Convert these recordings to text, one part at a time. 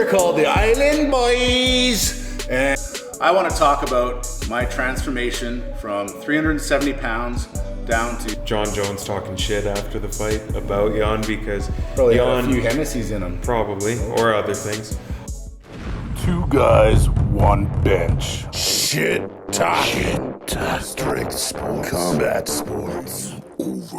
called the Island Boys. And I want to talk about my transformation from 370 pounds down to... Jon Jones talking shit after the fight about Jan because probably Jan... had a few Hennessy's in him. Probably, or other things. Two guys, one bench. Shit talking. Strength sports. Combat sports. Over.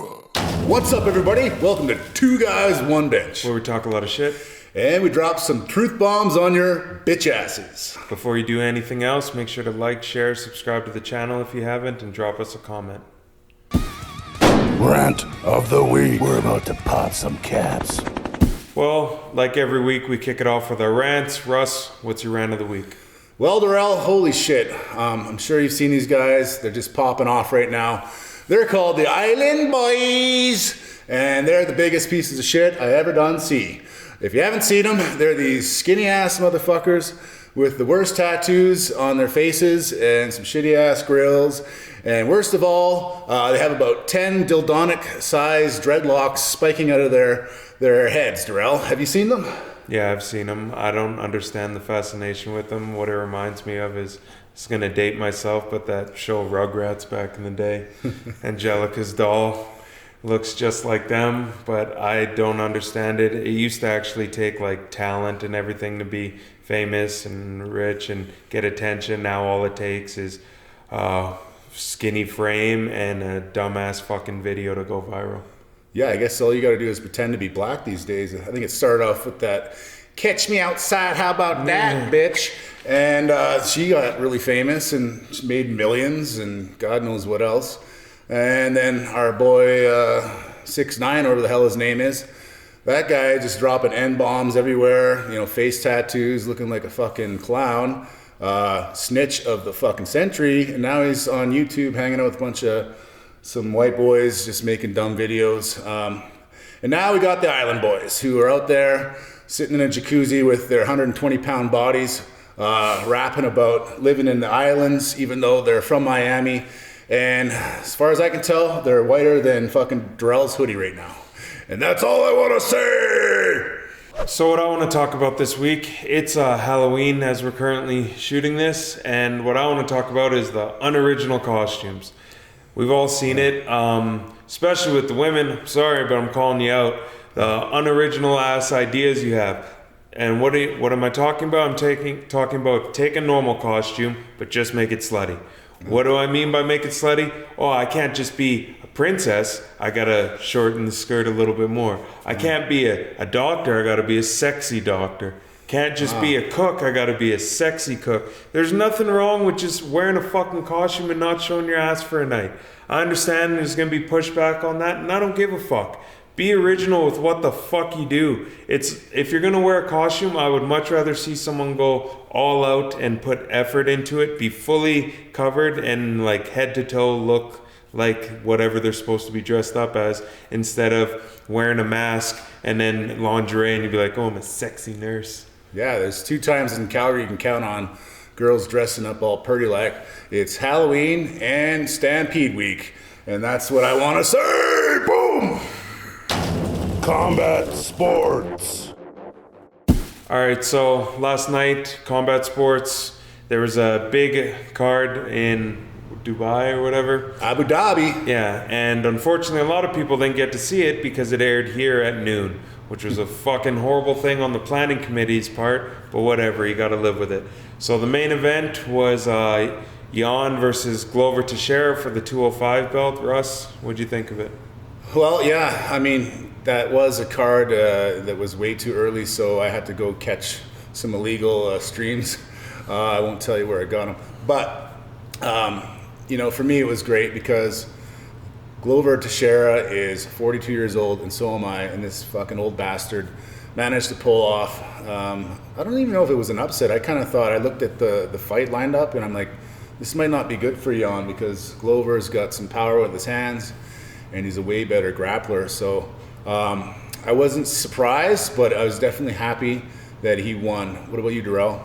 What's up, everybody? Welcome to Two Guys, One Bench. Where we talk a lot of shit. And we drop some truth bombs on your bitch asses. Before you do anything else, make sure to like, share, subscribe to the channel if you haven't, and drop us a comment. Rant of the week. We're about to pop some caps. Well, like every week, we kick it off with our rants. Russ, what's your rant of the week? Well, Darrell, holy shit. I'm sure you've seen these guys. They're just popping off right now. They're called the Island Boys, and they're the biggest pieces of shit I ever done see. If you haven't seen them, they're these skinny ass motherfuckers with the worst tattoos on their faces and some shitty ass grills. And worst of all, they have about 10 dildonic sized dreadlocks spiking out of their heads. Darrell, have you seen them? Yeah, I've seen them. I don't understand the fascination with them. What it reminds me of is, it's going to date myself, but that show Rugrats back in the day, Angelica's doll looks just like them, but I don't understand it. It used to actually take like talent and everything to be famous and rich and get attention. Now all it takes is skinny frame and a dumbass fucking video to go viral. Yeah, I guess all you gotta do is pretend to be black these days. I think it started off with that, "Catch me outside, how about that, bitch?" And she got really famous and made millions and God knows what else. And then our boy 6ix9ine, whatever the hell his name is, that guy just dropping N-bombs everywhere, you know, face tattoos, looking like a fucking clown, snitch of the fucking century. And now he's on YouTube hanging out with a bunch of some white boys just making dumb videos. And now we got the Island Boys who are out there sitting in a jacuzzi with their 120-pound bodies, rapping about living in the islands, even though they're from Miami. And as far as I can tell, they're whiter than fucking Darrell's hoodie right now. And that's all I want to say! So what I want to talk about this week, it's Halloween as we're currently shooting this, and what I want to talk about is the unoriginal costumes. We've all seen it, especially with the women. I'm sorry, but I'm calling you out. The unoriginal ass ideas you have. And what am I talking about? I'm talking about take a normal costume, but just make it slutty. What do I mean by make it slutty? Oh, I can't just be a princess. I gotta shorten the skirt a little bit more. I can't be a doctor. I gotta be a sexy doctor. Can't just be a cook. I gotta be a sexy cook. There's nothing wrong with just wearing a fucking costume and not showing your ass for a night. I understand there's gonna be pushback on that, and I don't give a fuck. Be original with what the fuck you do. If you're gonna wear a costume, I would much rather see someone go all out and put effort into it, be fully covered and like head to toe look like whatever they're supposed to be dressed up as, instead of wearing a mask and then lingerie and you'd be like, oh, I'm a sexy nurse. Yeah, there's 2 times in Calgary you can count on girls dressing up all pretty like. It's Halloween and Stampede Week. And that's what I want to say. Boom! Combat sports. All right, so last night, combat sports, there was a big card in Dubai or whatever. Abu Dhabi. Yeah, and unfortunately a lot of people didn't get to see it because it aired here at noon, which was a fucking horrible thing on the planning committee's part, but whatever, you gotta live with it. So the main event was Jan versus Glover Teixeira for the 205 belt. Russ, what'd you think of it? Well, yeah, I mean, that was a card that was way too early, so I had to go catch some illegal streams. I won't tell you where I got them. But, you know, for me it was great because Glover Teixeira is 42 years old, and so am I, and this fucking old bastard managed to pull off. I don't even know if it was an upset. I kind of thought, I looked at the fight lined up, and I'm like, this might not be good for Jan because Glover's got some power with his hands, and he's a way better grappler. So I wasn't surprised, but I was definitely happy that he won. What about you, Darrell?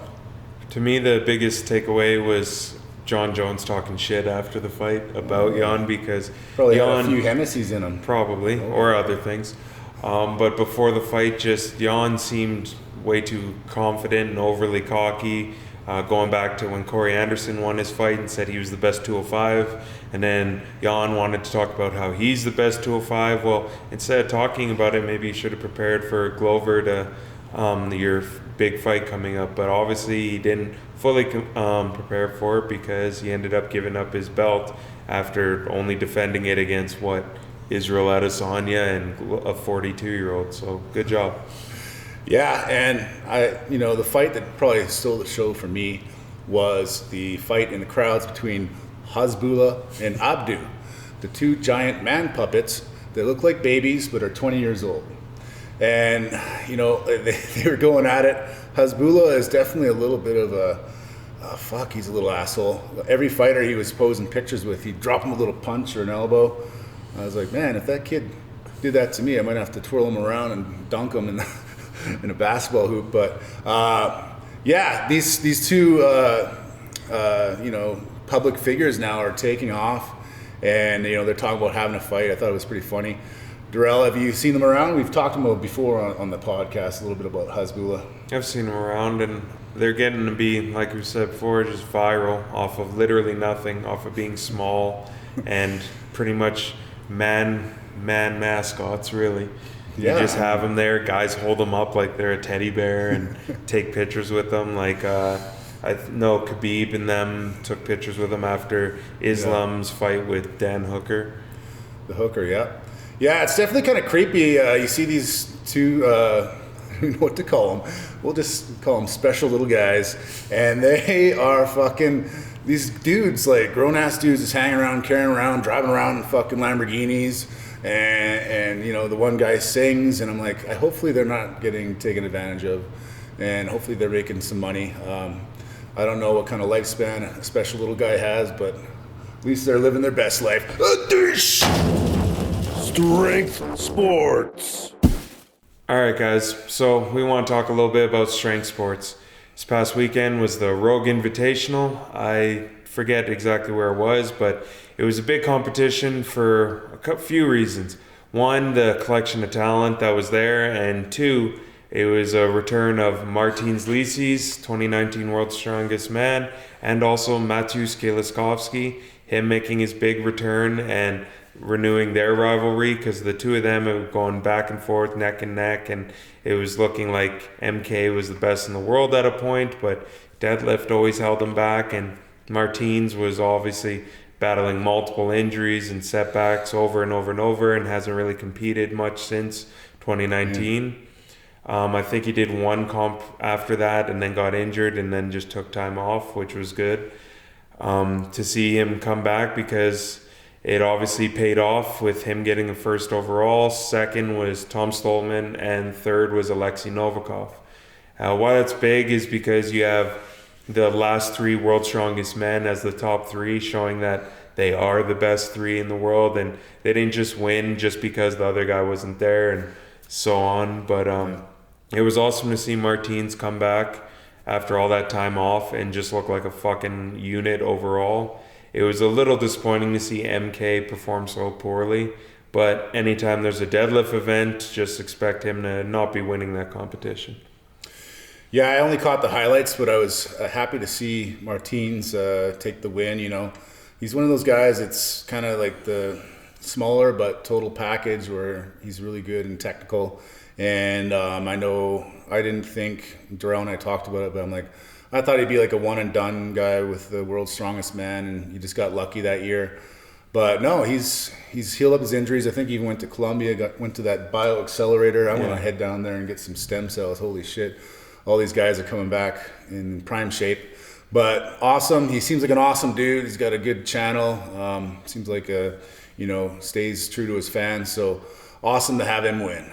To me, the biggest takeaway was Jon Jones talking shit after the fight about Jan because probably Jan had a few Hennessy's in him. Probably, or other things. But before the fight, just Jan seemed way too confident and overly cocky. Going back to when Corey Anderson won his fight and said he was the best 205, and then Jan wanted to talk about how he's the best 205. Well, instead of talking about it, maybe you should have prepared for Glover to your big fight coming up. But obviously he didn't fully prepare for it because he ended up giving up his belt after only defending it against Israel Adesanya and a 42-year-old. So good job. Yeah, and the fight that probably stole the show for me was the fight in the crowds between Hasbulla and Abdu, the two giant man puppets that look like babies but are 20 years old. And, they were going at it. Hasbulla is definitely a little bit of he's a little asshole. Every fighter he was posing pictures with, he'd drop him a little punch or an elbow. I was like, man, if that kid did that to me, I might have to twirl him around and dunk him in a basketball hoop. But these two public figures now are taking off, and they're talking about having a fight. I thought it was pretty funny. Darrell, have you seen them around? We've talked about before on the podcast a little bit about Hasbulla. I've seen them around, and they're getting to be, like we said before, just viral off of literally nothing, off of being small and pretty much man mascots, really. You just have them there. Guys hold them up like they're a teddy bear and take pictures with them. Like I know Khabib and them took pictures with him after Islam's fight with Dan Hooker. The Hooker, yeah. Yeah, it's definitely kind of creepy. You see these two, I don't know what to call them. We'll just call them special little guys. And they are fucking, these dudes, like grown-ass dudes just hanging around, carrying around, driving around in fucking Lamborghinis. And the one guy sings, and I'm like, hopefully they're not getting taken advantage of. And hopefully they're making some money. I don't know what kind of lifespan a special little guy has, but at least they're living their best life. Strength sports. All right, guys. So we want to talk a little bit about strength sports. This past weekend was the Rogue Invitational. I forget exactly where it was, but it was a big competition for a few reasons. One, the collection of talent that was there, and two, it was a return of Martins Liscis, 2019 World's Strongest Man, and also Mateusz Kiełkowski, him making his big return and renewing their rivalry, because the two of them have gone back and forth, neck and neck, and it was looking like MK was the best in the world at a point, but deadlift always held him back, and Martins was obviously battling multiple injuries and setbacks over and over and over, and hasn't really competed much since 2019. I think he did one comp after that and then got injured and then just took time off, which was good to see him come back, because it obviously paid off with him getting the first overall. Second was Tom Stoltman, and third was Alexei Novikov. Why that's big is because you have the last three World's Strongest Men as the top three, showing that they are the best three in the world, and they didn't just win just because the other guy wasn't there and so on. But it was awesome to see Martins come back after all that time off and just look like a fucking unit overall. It was a little disappointing to see MK perform so poorly, but anytime there's a deadlift event, just expect him to not be winning that competition. Yeah, I only caught the highlights, but I was happy to see Martins take the win. He's one of those guys that's kind of like the smaller but total package, where he's really good and technical. And I know I didn't think, Darrell and I talked about it, but I thought he'd be like a one and done guy with the World's Strongest Man, and he just got lucky that year. But no, he's healed up his injuries. I think he even went to Colombia, went to that bio accelerator. I want to head down there and get some stem cells. Holy shit. All these guys are coming back in prime shape. But awesome. He seems like an awesome dude. He's got a good channel. Seems like stays true to his fans. So awesome to have him win.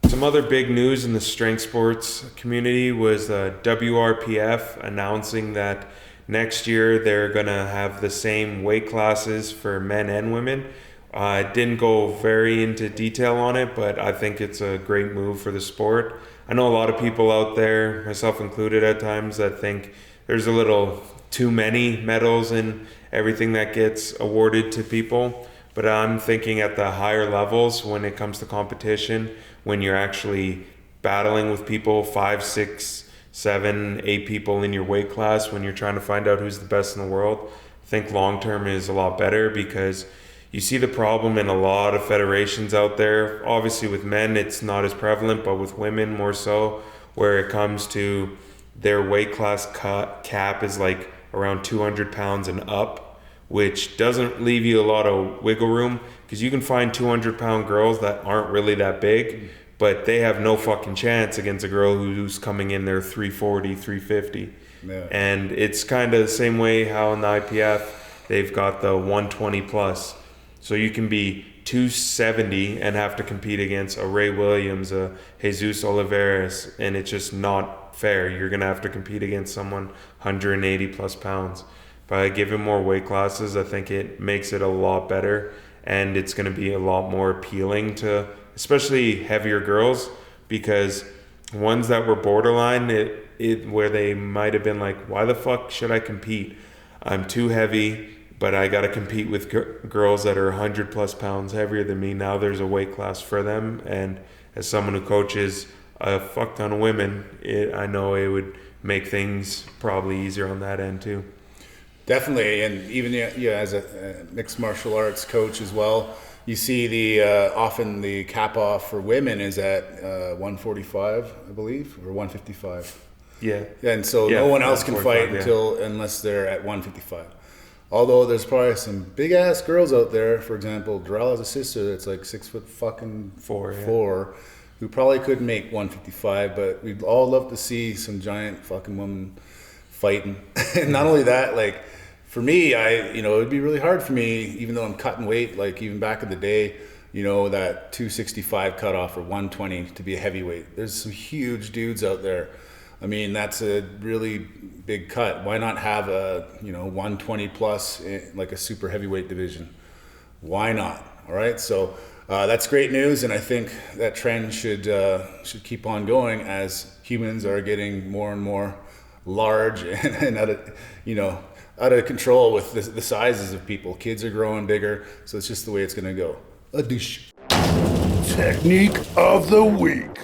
Some other big news in the strength sports community was WRPF announcing that next year they're going to have the same weight classes for men and women. I didn't go very into detail on it, but I think it's a great move for the sport. I know a lot of people out there, myself included at times, that think there's a little too many medals in everything that gets awarded to people. But I'm thinking at the higher levels, when it comes to competition, when you're actually battling with people, 5, 6, 7, 8 people in your weight class when you're trying to find out who's the best in the world. I think long-term is a lot better because you see the problem in a lot of federations out there. Obviously with men, it's not as prevalent, but with women more so, where it comes to their weight class cap is like around 200 pounds and up, which doesn't leave you a lot of wiggle room because you can find 200-pound girls that aren't really that big, but they have no fucking chance against a girl who's coming in there 340, 350. Yeah. And it's kind of the same way how in the IPF, they've got the 120 plus. So you can be 270 and have to compete against a Ray Williams, a Jesus Oliveira, and it's just not fair. You're going to have to compete against someone 180 plus pounds. By giving more weight classes, I think it makes it a lot better, and it's going to be a lot more appealing to especially heavier girls, because ones that were borderline, where they might have been like, why the fuck should I compete? I'm too heavy, but I got to compete with girls that are 100 plus pounds heavier than me. Now there's a weight class for them. And as someone who coaches a fuck ton of women, I know it would make things probably easier on that end too. Definitely. And even as a mixed martial arts coach as well, you see the often the cap off for women is at 145, I believe, or 155. Yeah. And so no one else can fight unless they're at 155. Although there's probably some big ass girls out there. For example, Darrell has a sister that's like 6'4", who probably could make 155. But we'd all love to see some giant fucking woman fighting. And not only that, like for me, it would be really hard for me, even though I'm cutting weight. Like even back in the day, that 265 cutoff or 120 to be a heavyweight. There's some huge dudes out there. I mean, that's a really big cut. Why not have a 120 plus like a super heavyweight division? Why not? All right, so that's great news, and I think that trend should keep on going as humans are getting more and more large and out of control with the sizes of people. Kids are growing bigger, so it's just the way it's going to go. Adoosh. Technique of the week.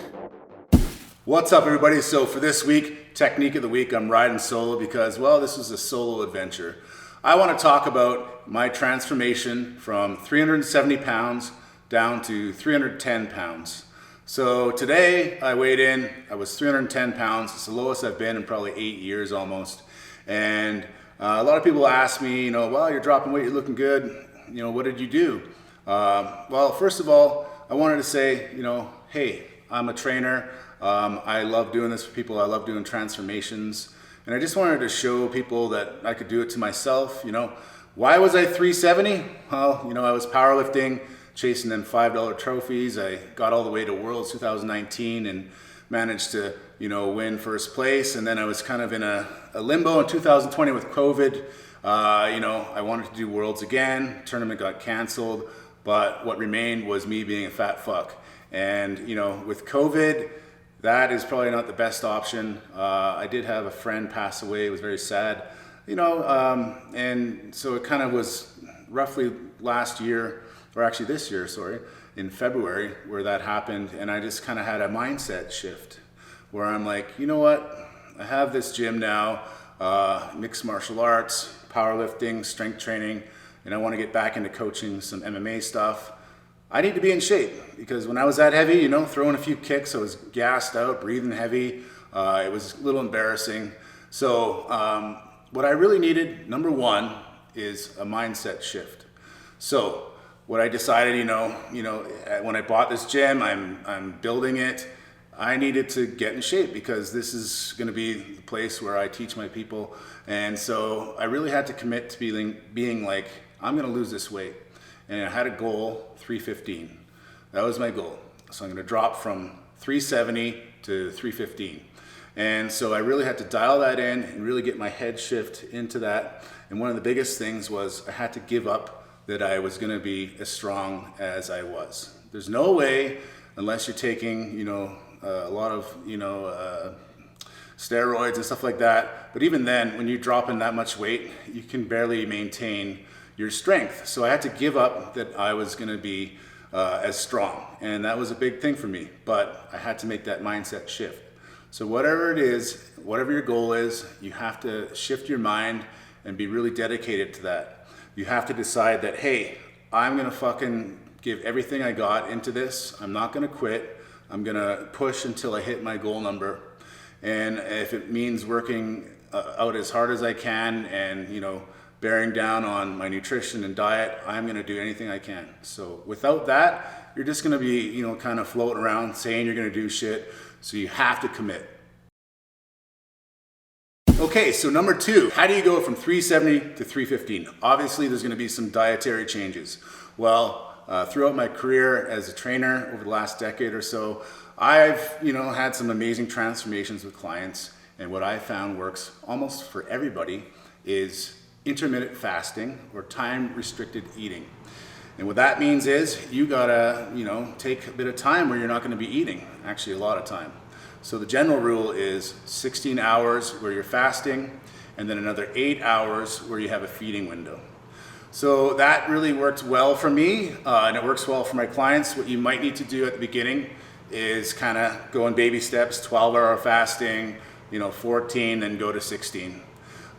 What's up, everybody? So for this week, Technique of the Week, I'm riding solo because, well, this was a solo adventure. I want to talk about my transformation from 370 pounds down to 310 pounds. So today I weighed in, I was 310 pounds. It's the lowest I've been in probably 8 years almost. And a lot of people ask me, well, you're dropping weight, you're looking good. What did you do? Well, first of all, I wanted to say, hey, I'm a trainer. I love doing this for people. I love doing transformations. And I just wanted to show people that I could do it to myself. Why was I 370? Well, I was powerlifting, chasing them $5 trophies. I got all the way to Worlds 2019 and managed to, win first place. And then I was kind of in a limbo in 2020 with COVID. I wanted to do Worlds again. Tournament got canceled. But what remained was me being a fat fuck. And, with COVID, that is probably not the best option. I did have a friend pass away. It was very sad, and so it kind of was roughly last year, or actually this year, in February, where that happened. And I just kind of had a mindset shift where I'm like, you know what? I have this gym now, mixed martial arts, powerlifting, strength training, and I want to get back into coaching some MMA stuff. I need to be in shape because when I was that heavy, throwing a few kicks, I was gassed out, breathing heavy. It was a little embarrassing. So what I really needed, number one, is a mindset shift. So what I decided, when I bought this gym, I'm building it. I needed to get in shape because this is going to be the place where I teach my people. And so I really had to commit to being like, I'm going to lose this weight. And I had a goal, 315. That was my goal. So I'm going to drop from 370 to 315. And so I really had to dial that in and really get my head shift into that. And one of the biggest things was I had to give up that I was going to be as strong as I was. There's no way, unless you're taking, a lot of, steroids and stuff like that. But even then, when you're dropping that much weight, you can barely maintain your strength. So I had to give up that I was going to be as strong. And that was a big thing for me, but I had to make that mindset shift. So whatever it is, whatever your goal is, you have to shift your mind and be really dedicated to that. You have to decide that, hey, I'm gonna fucking give everything I got into this. I'm not gonna quit. I'm gonna push until I hit my goal number. And if it means working out as hard as I can and, you know, bearing down on my nutrition and diet, I'm gonna do anything I can. So without that, you're just gonna be, you know, kind of floating around saying you're gonna do shit. So you have to commit. Okay, so number 2, how do you go from 370 to 315? Obviously, there's gonna be some dietary changes. Well, throughout my career as a trainer over the last decade or so, I've, you know, had some amazing transformations with clients. And what I found works almost for everybody is intermittent fasting or time-restricted eating. And what that means is you gotta, you know, take a bit of time where you're not gonna be eating, actually a lot of time. So the general rule is 16 hours where you're fasting and then another 8 hours where you have a feeding window. So that really worked well for me and it works well for my clients. What you might need to do at the beginning is kind of go in baby steps, 12-hour fasting, you know, 14, then go to 16.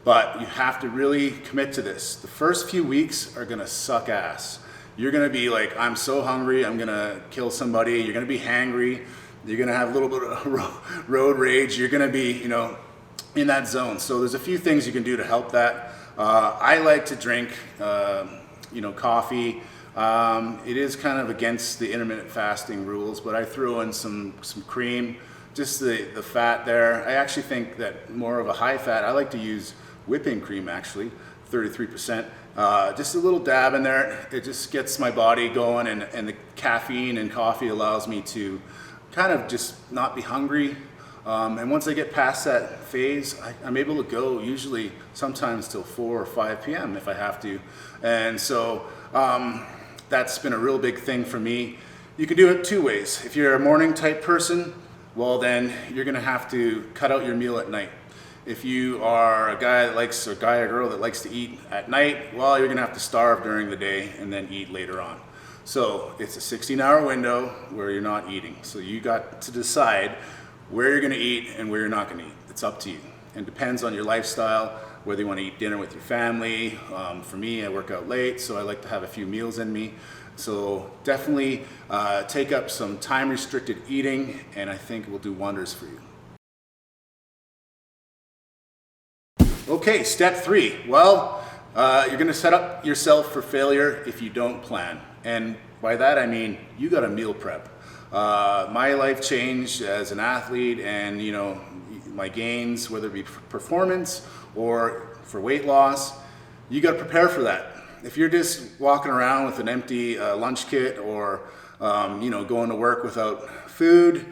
But you have to really commit to this. The first few weeks are gonna suck ass. You're gonna be like, I'm so hungry, I'm gonna kill somebody. You're gonna be hangry. You're gonna have a little bit of road rage. You're gonna be, you know, in that zone. So there's a few things you can do to help that. I like to drink, you know, coffee. It is kind of against the intermittent fasting rules, but I throw in some cream, just the fat there. I actually think that more of a high fat, I like to use whipping cream actually, 33%. Just a little dab in there. It just gets my body going, and the caffeine and coffee allows me to kind of just not be hungry. And once I get past that phase, I'm able to go usually sometimes till 4 or 5 p.m. if I have to. And so that's been a real big thing for me. You can do it 2 ways. If you're a morning type person, well then you're gonna have to cut out your meal at night. If you are a guy that likes, or guy or girl that likes to eat at night, well, you're gonna have to starve during the day and then eat later on. So it's a 16-hour window where you're not eating. So you got to decide where you're gonna eat and where you're not gonna eat. It's up to you. And depends on your lifestyle, whether you wanna eat dinner with your family. For me, I work out late, so I like to have a few meals in me. So definitely take up some time-restricted eating, and I think it will do wonders for you. Okay, step 3. Well, you're gonna set up yourself for failure if you don't plan. And by that I mean, you gotta meal prep. My life changed as an athlete, and you know, my gains, whether it be performance or for weight loss, you gotta prepare for that. If you're just walking around with an empty lunch kit, or you know, going to work without food,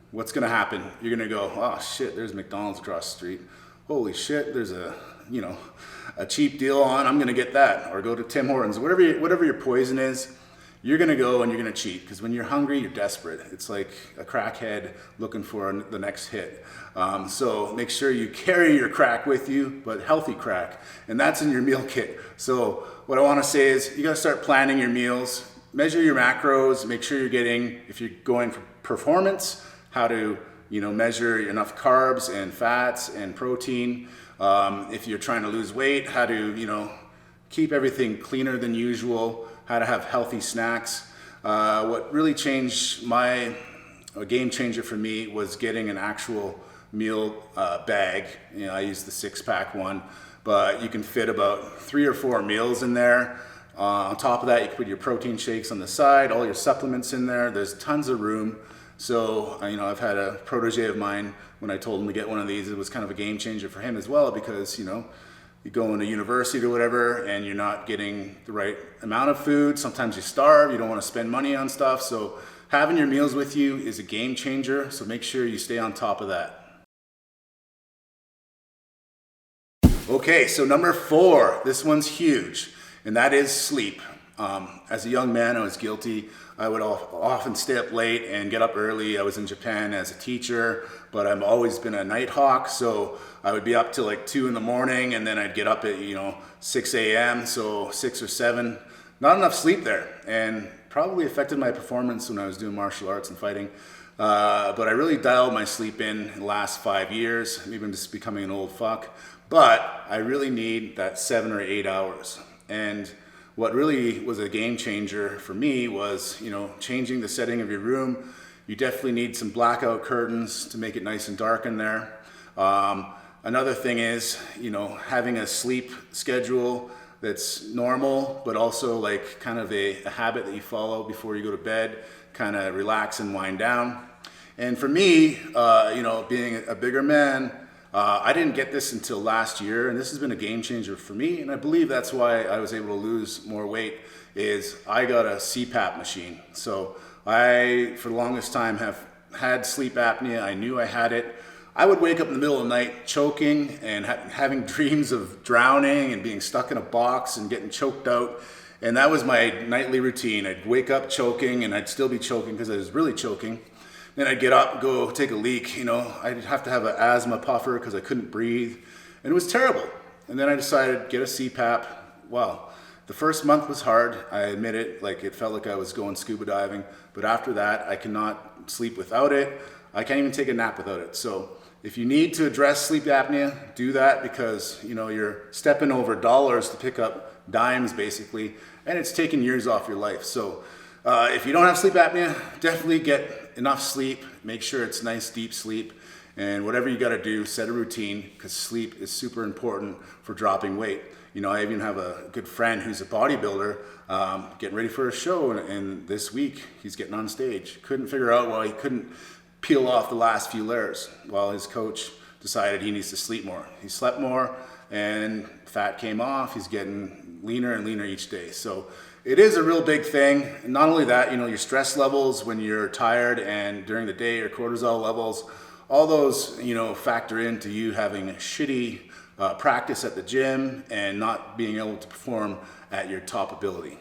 what's gonna happen? You're gonna go, oh shit, there's McDonald's across the street. Holy shit, there's a, you know, a cheap deal on, I'm gonna get that. Or go to Tim Hortons, whatever your poison is, you're gonna go and you're gonna cheat. Because when you're hungry, you're desperate. It's like a crackhead looking for the next hit. So make sure you carry your crack with you, but healthy crack. And that's in your meal kit. So what I wanna say is, you gotta start planning your meals, measure your macros, make sure you're getting, if you're going for performance, how to, you know, measure enough carbs and fats and protein. If you're trying to lose weight, how to, you know, keep everything cleaner than usual, how to have healthy snacks. What really changed a game changer for me was getting an actual meal bag. You know, I use the 6-pack one, but you can fit about 3 or 4 meals in there. On top of that, you can put your protein shakes on the side, all your supplements in there. There's tons of room. So, you know, I've had a protege of mine, when I told him to get one of these, it was kind of a game changer for him as well, because, you know, you go into university or whatever and you're not getting the right amount of food. Sometimes you starve, you don't want to spend money on stuff. So having your meals with you is a game changer. So make sure you stay on top of that. Okay, so number 4, this one's huge, and that is sleep. As a young man, I was guilty. I would often stay up late and get up early. I was in Japan as a teacher, but I've always been a night hawk, so I would be up till like 2 in the morning, and then I'd get up at, you know, 6 a.m., so 6 or 7. Not enough sleep there. And probably affected my performance when I was doing martial arts and fighting. But I really dialed my sleep in the last 5 years. Maybe I'm just becoming an old fuck. But I really need that 7 or 8 hours. And what really was a game changer for me was, you know, changing the setting of your room. You definitely need some blackout curtains to make it nice and dark in there. Another thing is, you know, having a sleep schedule that's normal, but also like kind of a habit that you follow before you go to bed, kind of relax and wind down. And for me, you know, being a bigger man, I didn't get this until last year, and this has been a game changer for me, and I believe that's why I was able to lose more weight, is I got a CPAP machine. So I, for the longest time, have had sleep apnea. I knew I had it. I would wake up in the middle of the night choking and having dreams of drowning and being stuck in a box and getting choked out. And that was my nightly routine. I'd wake up choking, and I'd still be choking because I was really choking. Then I'd get up, go take a leak, you know. I'd have to have an asthma puffer because I couldn't breathe. And it was terrible. And then I decided, get a CPAP. Wow. The first month was hard, I admit it. Like, it felt like I was going scuba diving. But after that, I cannot sleep without it. I can't even take a nap without it. So if you need to address sleep apnea, do that, because, you know, you're stepping over dollars to pick up dimes, basically, and it's taking years off your life. So if you don't have sleep apnea, definitely get enough sleep. Make sure it's nice, deep sleep. And whatever you got to do, set a routine, because sleep is super important for dropping weight. You know, I even have a good friend who's a bodybuilder, getting ready for a show, and this week he's getting on stage. Couldn't figure out why he couldn't peel off the last few layers, while his coach decided he needs to sleep more. He slept more, and fat came off. He's getting leaner and leaner each day. So it is a real big thing. And not only that, you know, your stress levels when you're tired and during the day, your cortisol levels, all those, you know, factor into you having a shitty practice at the gym and not being able to perform at your top ability.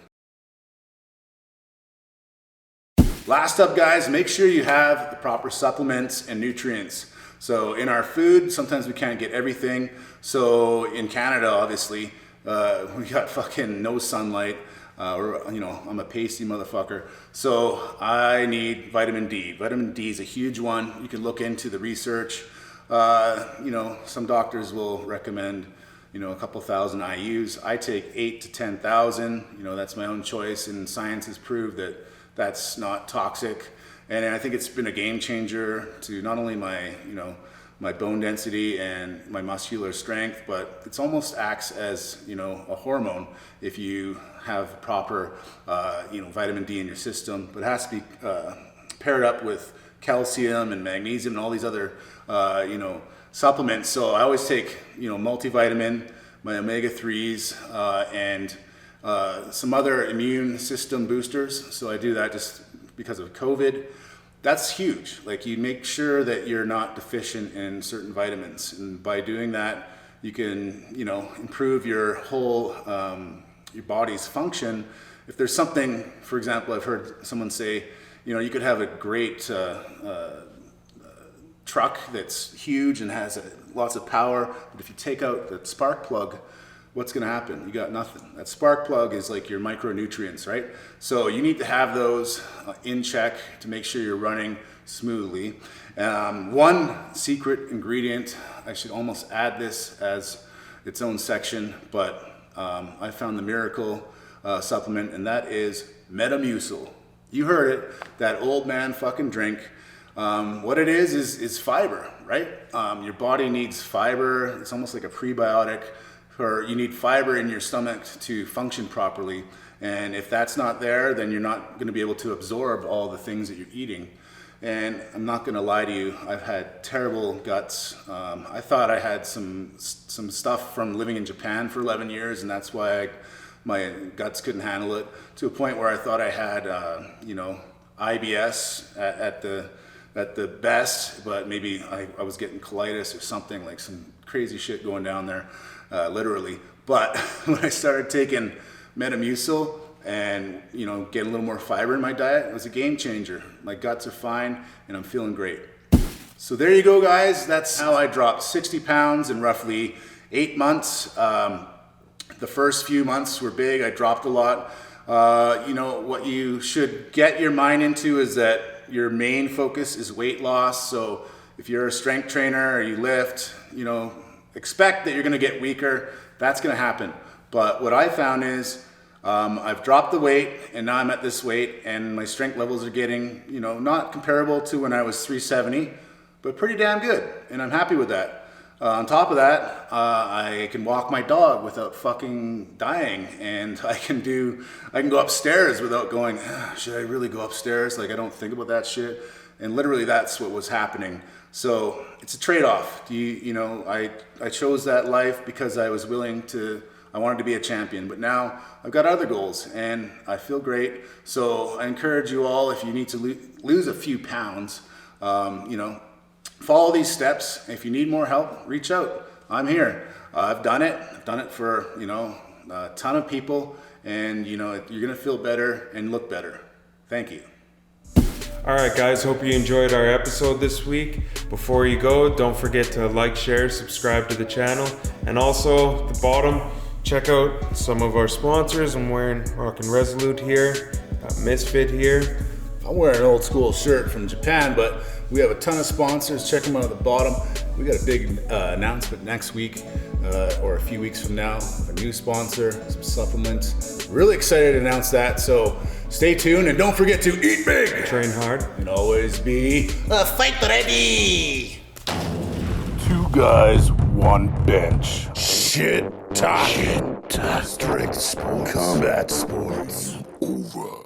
Last up, guys, make sure you have the proper supplements and nutrients. So in our food, sometimes we can't get everything. So in Canada, obviously, we got fucking no sunlight. You know, I'm a pasty motherfucker. So I need vitamin D. Vitamin D is a huge one. You can look into the research. You know, some doctors will recommend, you know, a couple thousand IUs. I take 8 to 10,000. You know, that's my own choice, and science has proved that that's not toxic. And I think it's been a game changer to not only my, you know, my bone density and my muscular strength, but it's almost acts as, you know, a hormone if you have proper, you know, vitamin D in your system. But it has to be paired up with calcium and magnesium and all these other, you know, supplements. So I always take, you know, multivitamin, my omega-3s, and some other immune system boosters. So I do that just because of COVID. That's huge. Like, you make sure that you're not deficient in certain vitamins, and by doing that, you can, you know, improve your whole your body's function. If there's something, for example, I've heard someone say, you know, you could have a great truck that's huge and has lots of power, but if you take out the spark plug, what's going to happen? You got nothing. That spark plug is like your micronutrients, right? So you need to have those in check to make sure you're running smoothly. One secret ingredient, I should almost add this as its own section, but I found the miracle supplement, and that is Metamucil. You heard it, that old man fucking drink. What it is fiber, right? Your body needs fiber. It's almost like a prebiotic. You need fiber in your stomach to function properly, and if that's not there, then you're not going to be able to absorb all the things that you're eating. And I'm not going to lie to you, I've had terrible guts. I thought I had some stuff from living in Japan for 11 years, and that's why my guts couldn't handle it, to a point where I thought I had, you know, IBS at the best, but maybe I was getting colitis or something, like some crazy shit going down there. Literally. But when I started taking Metamucil and, you know, getting a little more fiber in my diet, it was a game changer. My guts are fine and I'm feeling great. So there you go, guys. That's how I dropped 60 pounds in roughly 8 months. The first few months were big. I dropped a lot. What you should get your mind into is that your main focus is weight loss. So if you're a strength trainer or you lift, expect that you're going to get weaker. That's going to happen. But what I found is I've dropped the weight, and now I'm at this weight, and my strength levels are getting, not comparable to when I was 370, but pretty damn good, and I'm happy with that. On top of that, I can walk my dog without fucking dying, and I can go upstairs without going, should I really go upstairs? Like, I don't think about that shit. And literally that's what was happening. So it's a trade-off. I chose that life because I wanted to be a champion, but now I've got other goals and I feel great. So I encourage you all, if you need to lose a few pounds, follow these steps. If you need more help, reach out. I'm here. I've done it. I've done it for, a ton of people, and, you're going to feel better and look better. Thank you. All right, guys, hope you enjoyed our episode this week. Before you go, don't forget to like, share, subscribe to the channel. And also, at the bottom, check out some of our sponsors. I'm wearing Rockin' Resolute here, got Misfit here. I'm wearing an old school shirt from Japan, but we have a ton of sponsors. Check them out at the bottom. We got a big announcement next week or a few weeks from now. A new sponsor, some supplements. Really excited to announce that. So stay tuned and don't forget to eat big, train hard, and always be fight ready. 2 guys, 1 bench. Shit talking. Strength sports. Combat sports. Over.